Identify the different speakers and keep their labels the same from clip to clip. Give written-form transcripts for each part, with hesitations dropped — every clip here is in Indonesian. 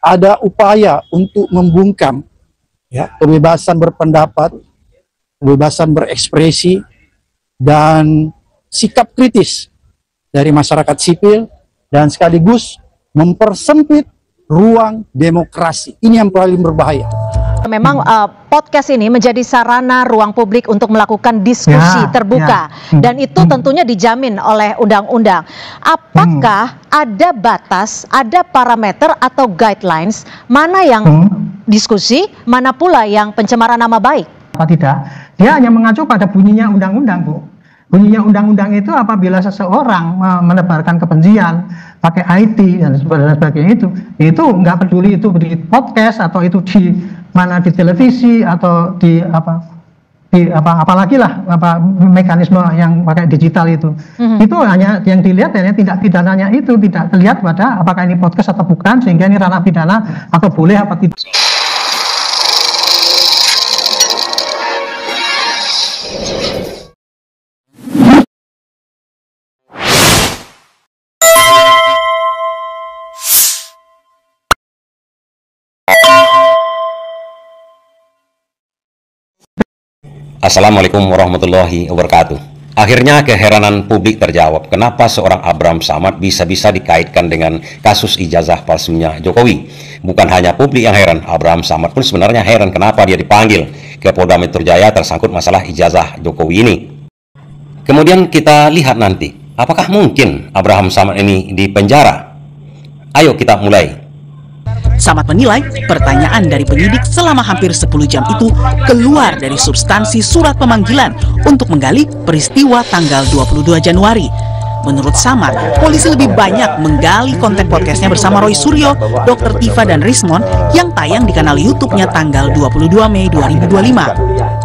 Speaker 1: ada upaya untuk membungkam kebebasan berpendapat, kebebasan berekspresi, dan sikap kritis dari masyarakat sipil, dan sekaligus mempersempit ruang demokrasi. Ini yang paling berbahaya.
Speaker 2: Memang podcast ini menjadi sarana ruang publik untuk melakukan diskusi terbuka dan itu tentunya dijamin oleh undang-undang. Apakah ada batas, ada parameter atau guidelines mana yang diskusi, mana pula yang pencemaran nama baik?
Speaker 3: Tidak, dia hanya mengacu pada bunyinya undang-undang, Bu. Bunyinya undang-undang itu apabila seseorang menebarkan kebencian pakai IT dan sebagainya itu nggak peduli itu di podcast atau itu di mana di televisi atau di apalagi lah mekanisme yang pakai digital itu hanya yang dilihat hanya tindak pidananya, itu tidak terlihat pada apakah ini podcast atau bukan, sehingga ini ranah pidana atau boleh apa tidak.
Speaker 4: Assalamualaikum warahmatullahi wabarakatuh. Akhirnya keheranan publik terjawab. Kenapa seorang Abraham Samad bisa-bisa dikaitkan dengan kasus ijazah palsunya Jokowi? Bukan hanya publik yang heran, Abraham Samad pun sebenarnya heran kenapa dia dipanggil ke Polda Metro Jaya tersangkut masalah ijazah Jokowi ini. Kemudian kita lihat nanti, apakah mungkin Abraham Samad ini dipenjara? Ayo kita mulai.
Speaker 5: Samad menilai pertanyaan dari penyidik selama hampir 10 jam itu keluar dari substansi surat pemanggilan untuk menggali peristiwa tanggal 22 Januari. Menurut Samad, polisi lebih banyak menggali konten podcastnya bersama Roy Suryo, Dr. Tifa, dan Rismon yang tayang di kanal YouTube-nya tanggal 22 Mei 2025.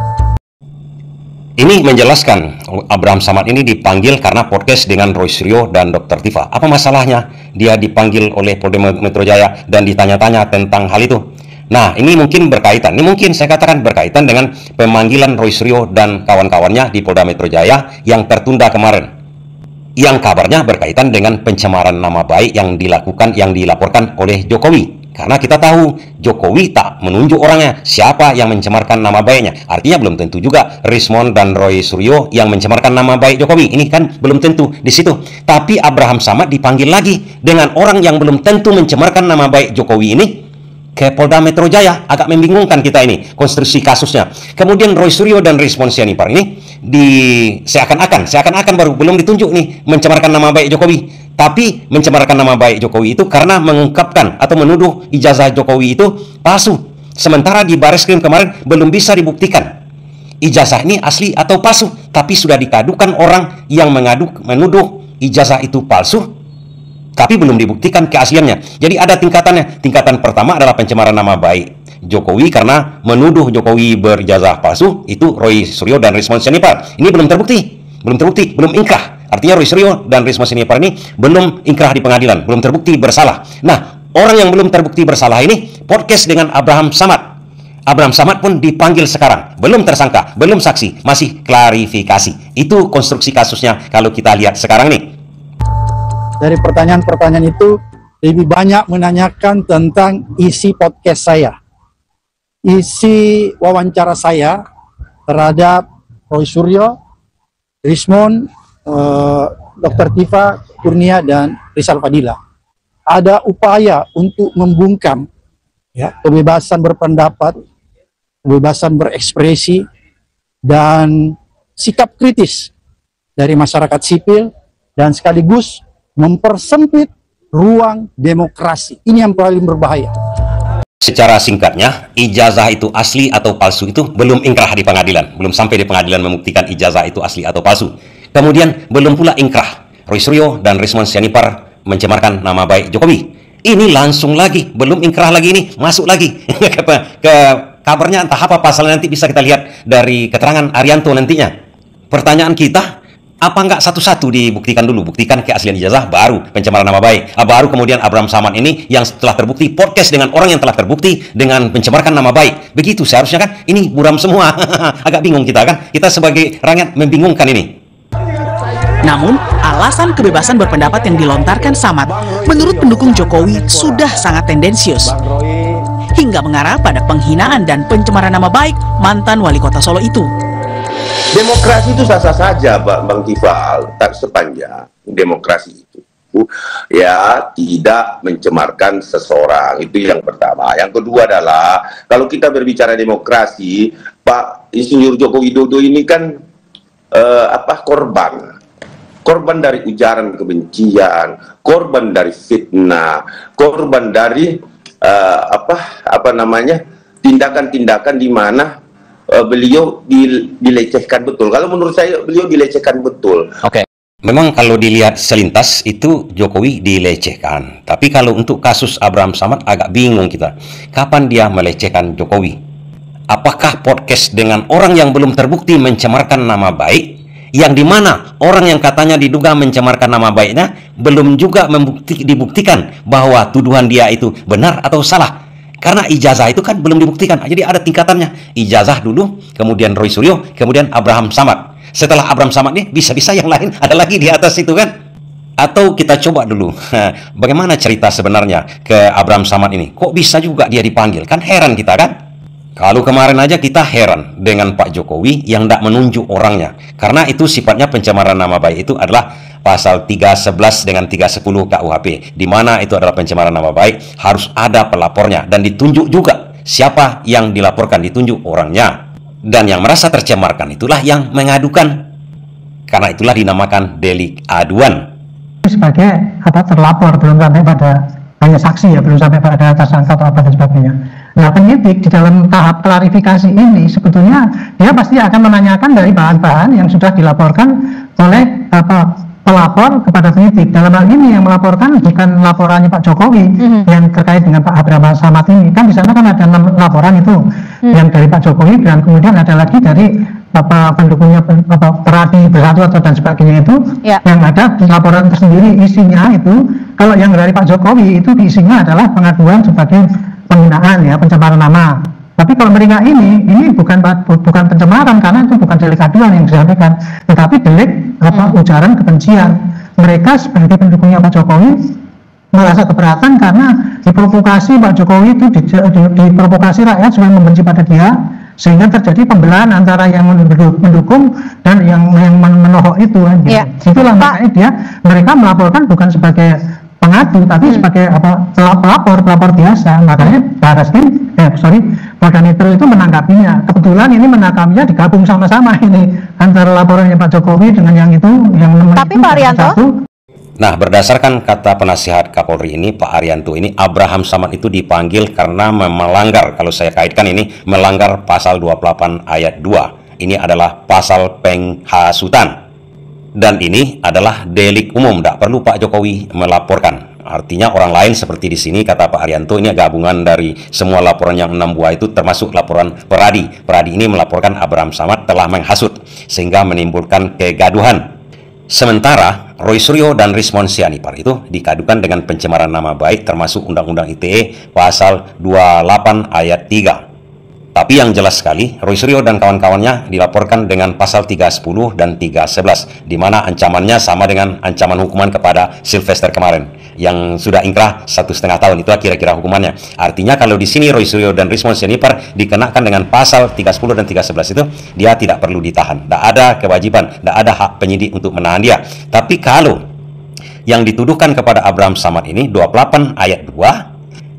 Speaker 4: Ini menjelaskan Abraham Samad ini dipanggil karena podcast dengan Roy Suryo dan Dr. Tifa. Apa masalahnya dia dipanggil oleh Polda Metro Jaya dan ditanya-tanya tentang hal itu? Nah, ini mungkin berkaitan. Ini mungkin saya katakan berkaitan dengan pemanggilan Roy Suryo dan kawan-kawannya di Polda Metro Jaya yang tertunda kemarin. Yang kabarnya berkaitan dengan pencemaran nama baik yang dilaporkan oleh Jokowi. Karena kita tahu Jokowi tak menunjuk orangnya siapa yang mencemarkan nama baiknya. Artinya belum tentu juga Rismon dan Roy Suryo yang mencemarkan nama baik Jokowi. Ini kan belum tentu di situ. Tapi Abraham Samad dipanggil lagi dengan orang yang belum tentu mencemarkan nama baik Jokowi ini ke Polda Metro Jaya. Agak membingungkan kita ini konstruksi kasusnya. Kemudian Roy Suryo dan Rismon Sianipar ini seakan-akan baru belum ditunjuk nih mencemarkan nama baik Jokowi. Tapi mencemarkan nama baik Jokowi itu karena mengungkapkan atau menuduh ijazah Jokowi itu palsu. Sementara di Bareskrim kemarin belum bisa dibuktikan ijazah ini asli atau palsu, tapi sudah dikadukan orang yang menuduh ijazah itu palsu, tapi belum dibuktikan keasliannya. Jadi ada tingkatannya. Tingkatan pertama adalah pencemaran nama baik Jokowi karena menuduh Jokowi berijazah palsu, itu Roy Suryo dan Rismon Sianipar. Ini belum terbukti, belum inkrah. Artinya Roy Suryo dan Rismon Sianipar ini belum inkrah di pengadilan, belum terbukti bersalah. Nah, orang yang belum terbukti bersalah ini podcast dengan Abraham Samad. Abraham Samad pun dipanggil sekarang, belum tersangka, belum saksi, masih klarifikasi. Itu konstruksi kasusnya kalau kita lihat sekarang nih.
Speaker 1: Dari pertanyaan-pertanyaan itu lebih banyak menanyakan tentang isi podcast saya, isi wawancara saya terhadap Roy Suryo, Rismon, Dr. Tifa Kurnia, dan Rizal Fadila. Ada upaya untuk membungkam kebebasan berpendapat, kebebasan berekspresi, dan sikap kritis dari masyarakat sipil, dan sekaligus mempersempit ruang demokrasi. Ini yang paling berbahaya.
Speaker 4: Secara singkatnya, ijazah itu asli atau palsu itu belum inkrah di pengadilan. Belum sampai di pengadilan membuktikan ijazah itu asli atau palsu. Kemudian belum pula inkrah Roy Suryo dan Rismon Sianipar mencemarkan nama baik Jokowi. Ini langsung lagi, belum inkrah lagi, ini masuk lagi ke kabarnya, entah apa pasalnya nanti bisa kita lihat dari keterangan Arianto nantinya. Pertanyaan kita, apa enggak satu-satu dibuktikan dulu, buktikan keaslian ijazah, baru pencemaran nama baik, baru kemudian Abraham Samad ini yang telah terbukti podcast dengan orang yang telah terbukti dengan mencemarkan nama baik. Begitu seharusnya kan? Ini buram semua. Agak bingung kita kan? Kita sebagai rakyat membingungkan ini.
Speaker 5: Namun, alasan kebebasan berpendapat yang dilontarkan Samad menurut pendukung Jokowi sudah sangat tendensius, hingga mengarah pada penghinaan dan pencemaran nama baik mantan wali kota Solo itu.
Speaker 6: Demokrasi itu sah-sah saja, Bang Tifal, tak sepanjang demokrasi itu ya tidak mencemarkan seseorang. Itu yang pertama. Yang kedua adalah kalau kita berbicara demokrasi, Pak Insinyur Joko Widodo ini kan korban dari ujaran kebencian, korban dari fitnah, korban dari tindakan-tindakan di mana beliau dilecehkan betul. Kalau menurut saya beliau dilecehkan betul.
Speaker 4: Oke. Memang kalau dilihat selintas itu Jokowi dilecehkan. Tapi kalau untuk kasus Abraham Samad agak bingung kita. Kapan dia melecehkan Jokowi? Apakah podcast dengan orang yang belum terbukti mencemarkan nama baik, yang dimana orang yang katanya diduga mencemarkan nama baiknya belum juga dibuktikan bahwa tuduhan dia itu benar atau salah? Karena ijazah itu kan belum dibuktikan. Jadi ada tingkatannya. Ijazah dulu, kemudian Roy Suryo, kemudian Abraham Samad. Setelah Abraham Samad nih, bisa-bisa yang lain ada lagi di atas itu kan? Atau kita coba dulu, bagaimana cerita sebenarnya ke Abraham Samad ini? Kok bisa juga dia dipanggil? Kan heran kita kan? Kalau kemarin aja kita heran dengan Pak Jokowi yang tidak menunjuk orangnya. Karena itu sifatnya pencemaran nama baik itu adalah pasal 311 dengan 310 KUHP. Di mana itu adalah pencemaran nama baik, harus ada pelapornya. Dan ditunjuk juga siapa yang dilaporkan, ditunjuk orangnya. Dan yang merasa tercemarkan itulah yang mengadukan. Karena itulah dinamakan delik aduan.
Speaker 3: Sebagai terlapor, belum sampai pada hanya saksi ya, belum sampai pada tersangka atau apa dan sebagainya. Nah, penyidik di dalam tahap klarifikasi ini sebetulnya dia pasti akan menanyakan dari bahan-bahan yang sudah dilaporkan oleh pelapor kepada penyidik. Dalam hal ini yang melaporkan bukan laporannya Pak Jokowi yang terkait dengan Pak Abraham Samad ini. Kan di sana kan ada 6 laporan itu yang dari Pak Jokowi, dan kemudian ada lagi dari pendukungnya Peradi Bersatu atau dan sebagainya itu yang ada di laporan tersendiri. Isinya itu kalau yang dari Pak Jokowi itu isinya adalah pengaduan sebagai penghinaan ya, pencemaran nama. Tapi kalau mereka ini bukan pencemaran, karena itu bukan delik aduan yang disampaikan, tetapi delik ujaran kebencian. Mereka sebagai pendukungnya Pak Jokowi merasa keberatan karena diprovokasi Pak Jokowi itu diprovokasi rakyat supaya membenci pada dia, sehingga terjadi pembelahan antara yang mendukung dan yang menohok itu kan. Itulah makanya mereka melaporkan bukan sebagai pengadu tapi sebagai pelapor biasa. Makanya Polda Metro itu menanggapinya. Kebetulan ini menanggapinya digabung sama-sama ini antara laporannya Pak Jokowi dengan yang itu, yang
Speaker 2: tapi Pak Arianto,
Speaker 4: nah, berdasarkan kata penasihat Kapolri ini, Pak Arianto ini, Abraham Samad itu dipanggil karena melanggar, kalau saya kaitkan ini, melanggar pasal 28 ayat 2. Ini adalah pasal penghasutan. Dan ini adalah delik umum, tidak perlu Pak Jokowi melaporkan. Artinya orang lain seperti di sini, kata Pak Arianto, ini gabungan dari semua laporan yang 6 buah itu, termasuk laporan Peradi. Peradi ini melaporkan Abraham Samad telah menghasut, sehingga menimbulkan kegaduhan. Sementara Roy Suryo dan Rismon Sianipar itu dikadukan dengan pencemaran nama baik termasuk Undang-Undang ITE pasal 28 ayat 3. Tapi yang jelas sekali, Roy Suryo dan kawan-kawannya dilaporkan dengan pasal 310 dan 311, di mana ancamannya sama dengan ancaman hukuman kepada Sylvester kemarin, yang sudah ingkrah 1,5 tahun. Itu kira-kira hukumannya. Artinya kalau di sini Roy Suryo dan Rismon Sianipar dikenakan dengan pasal 310 dan 311 itu, dia tidak perlu ditahan. Tidak ada kewajiban, tidak ada hak penyidik untuk menahan dia. Tapi kalau yang dituduhkan kepada Abraham Samad ini 28 ayat 2,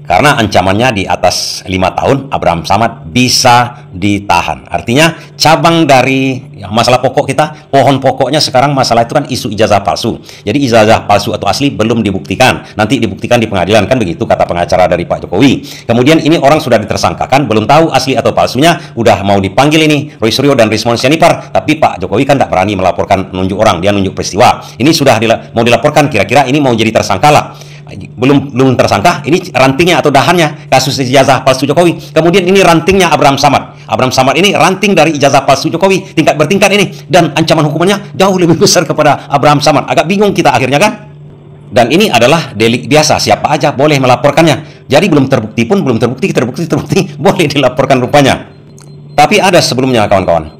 Speaker 4: karena ancamannya di atas 5 tahun, Abraham Samad bisa ditahan. Artinya cabang dari masalah pokok kita, pohon pokoknya sekarang masalah itu kan isu ijazah palsu. Jadi ijazah palsu atau asli belum dibuktikan. Nanti dibuktikan di pengadilan, kan begitu kata pengacara dari Pak Jokowi. Kemudian ini orang sudah ditersangkakan, belum tahu asli atau palsunya, udah mau dipanggil ini Roy Suryo dan Rismon Sianipar. Tapi Pak Jokowi kan tidak berani melaporkan nunjuk orang, dia nunjuk peristiwa. Ini sudah mau dilaporkan, kira-kira ini mau jadi tersangka lah. Belum tersangka, ini rantingnya atau dahannya kasus ijazah palsu Jokowi. Kemudian ini rantingnya Abraham Samad. Abraham Samad ini ranting dari ijazah palsu Jokowi, tingkat bertingkat ini, dan ancaman hukumannya jauh lebih besar kepada Abraham Samad. Agak bingung kita akhirnya kan? Dan ini adalah delik biasa, siapa aja boleh melaporkannya. Jadi belum terbukti pun, belum terbukti boleh dilaporkan rupanya. Tapi ada sebelumnya kawan-kawan.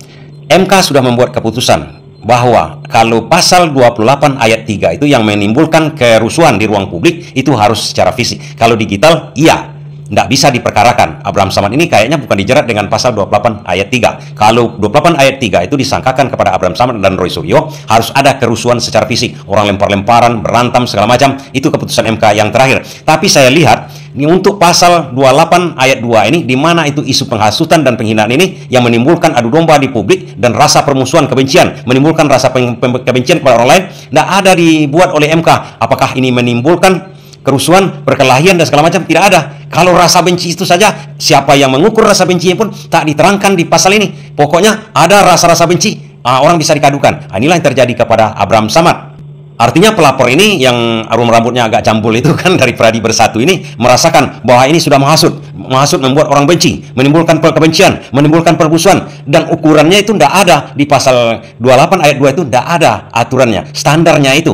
Speaker 4: MK sudah membuat keputusan bahwa kalau pasal 28 ayat 3 itu yang menimbulkan kerusuhan di ruang publik itu harus secara fisik. Kalau digital, iya, tidak bisa diperkarakan. Abraham Samad ini kayaknya bukan dijerat dengan pasal 28 ayat 3. Kalau 28 ayat 3 itu disangkakan kepada Abraham Samad dan Roy Suryo, harus ada kerusuhan secara fisik. Orang lempar-lemparan, berantem, segala macam. Itu keputusan MK yang terakhir. Tapi saya lihat, ini untuk pasal 28 ayat 2 ini, di mana itu isu penghasutan dan penghinaan ini yang menimbulkan adu domba di publik dan rasa permusuhan kebencian, menimbulkan rasa kebencian kepada orang lain, tidak ada dibuat oleh MK. Apakah ini menimbulkan kerusuhan, perkelahian dan segala macam? Tidak ada. Kalau rasa benci itu saja, siapa yang mengukur rasa bencinya pun tak diterangkan di pasal ini. Pokoknya ada rasa-rasa benci, orang bisa dikadukan. Inilah yang terjadi kepada Abraham Samad. Artinya pelapor ini yang rambutnya agak jambul itu kan dari Pradi Bersatu ini merasakan bahwa ini sudah menghasut membuat orang benci, menimbulkan kebencian, menimbulkan permusuhan, dan ukurannya itu tidak ada di pasal 28 ayat 2 itu, tidak ada aturannya, standarnya itu.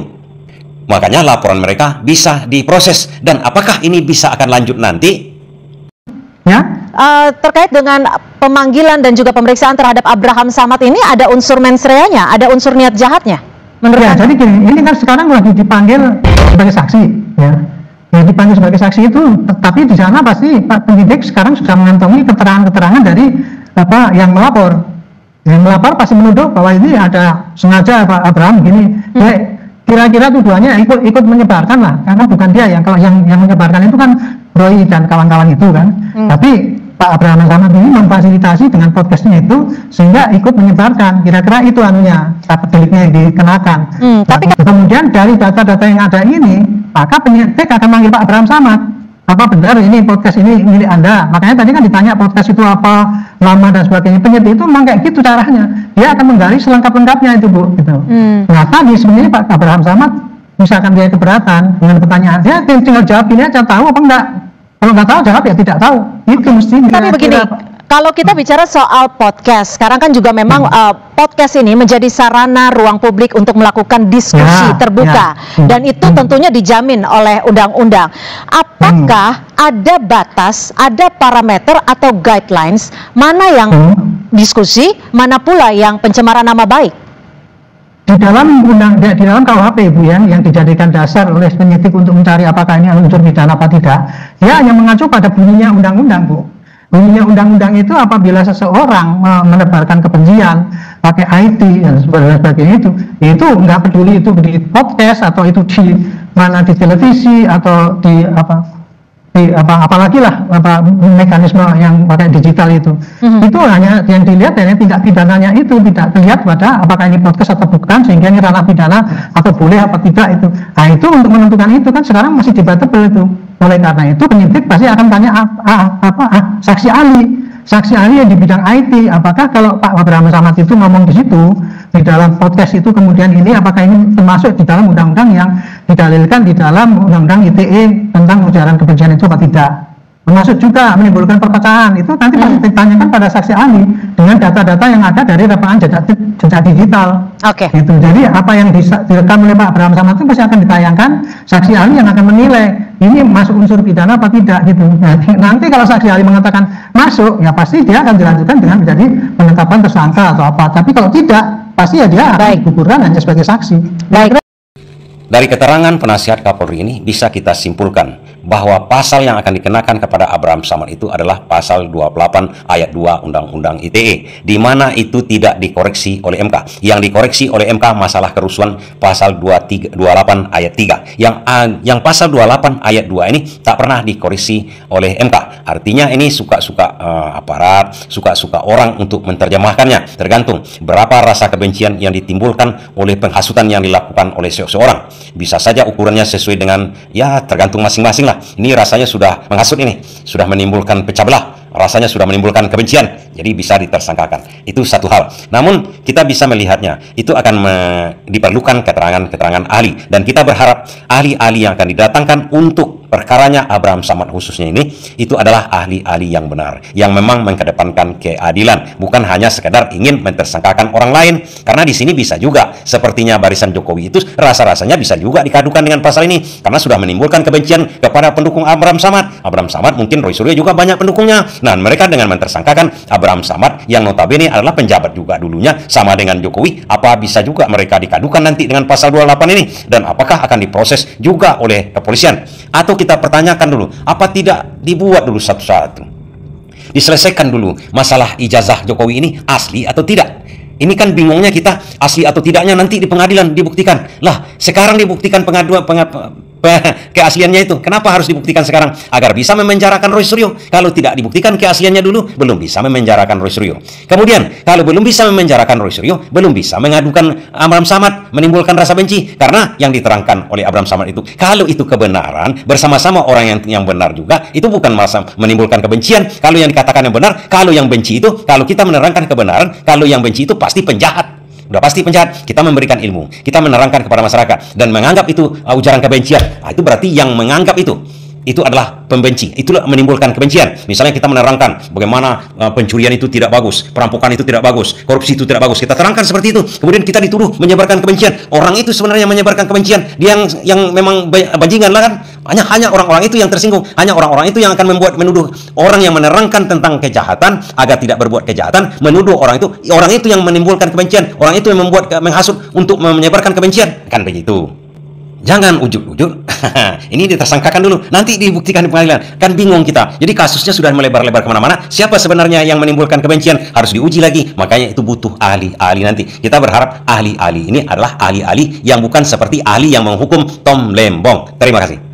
Speaker 4: Makanya laporan mereka bisa diproses. Dan apakah ini bisa akan lanjut nanti?
Speaker 3: Ya.
Speaker 2: Terkait dengan pemanggilan dan juga pemeriksaan terhadap Abraham Samad ini, ada unsur mens reanya, ada unsur niat jahatnya? Menurut
Speaker 3: ya, jadi gini, ini kan sekarang lagi dipanggil sebagai saksi, ya. Ya, dipanggil sebagai saksi itu, tapi di sana pasti Pak penyidik sekarang sudah mengantongi keterangan-keterangan dari apa yang melapor. Yang melapor pasti menuduh bahwa ini ada sengaja Pak Abraham gini. Ya, kira-kira tuduhannya ikut menyebarkan lah, karena bukan dia yang menyebarkan itu kan Roy dan kawan-kawan itu kan. Tapi Pak Abraham Samad ini memfasilitasi dengan podcastnya itu sehingga ikut menyebarkan. Kira-kira itu anunya, deliknya yang dikenakan. Tapi kemudian dari data-data yang ada ini, maka penyidik akan manggil Pak Abraham Samad. Apa benar ini podcast ini milik Anda? Makanya tadi kan ditanya podcast itu apa, lama dan sebagainya. Penyidik itu memang kayak gitu caranya. Dia akan menggali selengkap-lengkapnya itu, Bu. Gitu. Nah tadi sebenarnya Pak Abraham Samad, misalkan dia keberatan dengan pertanyaan, dia tinggal jawab ini aja, tahu apa enggak. Kalau nggak tahu jawab ya tidak tahu. Itu mesti.
Speaker 2: Tapi begini, kalau kita bicara soal podcast, sekarang kan juga memang podcast ini menjadi sarana ruang publik untuk melakukan diskusi terbuka, dan itu tentunya dijamin oleh undang-undang. Apakah ada batas, ada parameter atau guidelines mana yang diskusi, mana pula yang pencemaran nama baik?
Speaker 3: Di dalam KUHP, Bu, yang dijadikan dasar oleh penyidik untuk mencari apakah ini unsur pidana apa tidak, dia hanya mengacu pada bunyinya undang-undang, Bu. Bunyinya undang-undang itu apabila seseorang menebarkan kebencian pakai IT dan sebagainya itu nggak peduli itu di podcast atau itu di mana di televisi atau di apalagi lah mekanisme yang pakai digital itu hanya yang dilihat hanya tindak pidananya itu, tidak terlihat pada apakah ini podcast atau bukan, sehingga ini ranah pidana atau boleh apa tidak itu. Nah itu untuk menentukan itu kan sekarang masih debatable itu. Oleh karena itu penyidik pasti akan tanya saksi ahli yang di bidang IT, apakah kalau Pak Abraham Samad itu ngomong di situ di dalam podcast itu kemudian ini apakah ini termasuk di dalam undang-undang yang didalilkan di dalam undang-undang ITE tentang ujaran kebencian itu apa tidak, termasuk juga menimbulkan perpecahan. Itu nanti pasti ditanyakan pada saksi ahli dengan data-data yang ada dari rekaman jejak digital.
Speaker 2: Oke.
Speaker 3: Itu jadi apa yang direkam oleh Pak Abraham Samad itu pasti akan ditayangkan saksi ahli yang akan menilai ini masuk unsur pidana apa tidak gitu. Nah, nanti kalau saksi ahli mengatakan masuk, ya pasti dia akan dilanjutkan dengan menjadi penetapan tersangka atau apa. Tapi kalau tidak, pasti ya dia akan digugurkan hanya sebagai saksi.
Speaker 2: Baik.
Speaker 4: Dari keterangan penasihat Kapolri ini bisa kita simpulkan bahwa pasal yang akan dikenakan kepada Abraham Samad itu adalah pasal 28 ayat 2 Undang-Undang ITE, di mana itu tidak dikoreksi oleh MK. Yang dikoreksi oleh MK masalah kerusuhan pasal 28 ayat 3. Yang pasal 28 ayat 2 ini tak pernah dikoreksi oleh MK. Artinya ini suka-suka aparat, suka-suka orang untuk menerjemahkannya. Tergantung berapa rasa kebencian yang ditimbulkan oleh penghasutan yang dilakukan oleh seseorang. Bisa saja ukurannya sesuai dengan, ya tergantung masing-masing lah. Ini rasanya sudah menghasut, ini sudah menimbulkan pecah belah, rasanya sudah menimbulkan kebencian, jadi bisa ditersangkakan. Itu satu hal. Namun kita bisa melihatnya, itu akan diperlukan keterangan-keterangan ahli, dan kita berharap ahli-ahli yang akan didatangkan untuk perkaranya Abraham Samad khususnya ini, itu adalah ahli-ahli yang benar, yang memang mengedepankan keadilan, bukan hanya sekedar ingin mentersangkakan orang lain. Karena di sini bisa juga sepertinya barisan Jokowi itu rasa-rasanya bisa juga dikadukan dengan pasal ini, karena sudah menimbulkan kebencian kepada pendukung Abraham Samad. Abraham Samad mungkin Roy Suryo juga banyak pendukungnya. Nah, mereka dengan mentersangkakan Abraham Samad yang notabene adalah penjabat juga dulunya sama dengan Jokowi, apa bisa juga mereka dikadukan nanti dengan pasal 28 ini? Dan apakah akan diproses juga oleh kepolisian? Atau kita pertanyakan dulu, apa tidak dibuat dulu satu-satu? Diselesaikan dulu masalah ijazah Jokowi ini asli atau tidak? Ini kan bingungnya kita, asli atau tidaknya nanti di pengadilan dibuktikan. Lah, sekarang dibuktikan keasliannya itu. Kenapa harus dibuktikan sekarang? Agar bisa memenjarakan Roy Suryo. Kalau tidak dibuktikan keasliannya dulu, belum bisa memenjarakan Roy Suryo. Kemudian, kalau belum bisa memenjarakan Roy Suryo, belum bisa mengadukan Abraham Samad, menimbulkan rasa benci. Karena yang diterangkan oleh Abraham Samad itu, kalau itu kebenaran, bersama-sama orang yang benar juga, itu bukan masa menimbulkan kebencian. Kalau yang dikatakan yang benar, kalau yang benci itu, kalau kita menerangkan kebenaran, kalau yang benci itu pasti penjahat. Udah pasti penjahat. Kita memberikan ilmu, kita menerangkan kepada masyarakat dan menganggap itu ujaran kebencian. Itu berarti yang menganggap itu adalah pembenci, itulah menimbulkan kebencian. Misalnya kita menerangkan bagaimana pencurian itu tidak bagus, perampokan itu tidak bagus, korupsi itu tidak bagus. Kita terangkan seperti itu. Kemudian kita dituduh menyebarkan kebencian. Orang itu sebenarnya menyebarkan kebencian. Dia yang memang bajingan lah kan. Hanya orang-orang itu yang tersinggung. Hanya orang-orang itu yang akan menuduh orang yang menerangkan tentang kejahatan agar tidak berbuat kejahatan, menuduh orang itu yang menimbulkan kebencian. Orang itu yang menghasut untuk menyebarkan kebencian. Kan begitu. Jangan ujuk-ujuk. Ini ditersangkakan dulu, nanti dibuktikan di pengadilan. Kan bingung kita. Jadi kasusnya sudah melebar-lebar kemana-mana. Siapa sebenarnya yang menimbulkan kebencian? Harus diuji lagi. Makanya itu butuh ahli-ahli nanti. Kita berharap ahli-ahli ini adalah ahli-ahli yang bukan seperti ahli yang menghukum Tom Lembong. Terima kasih.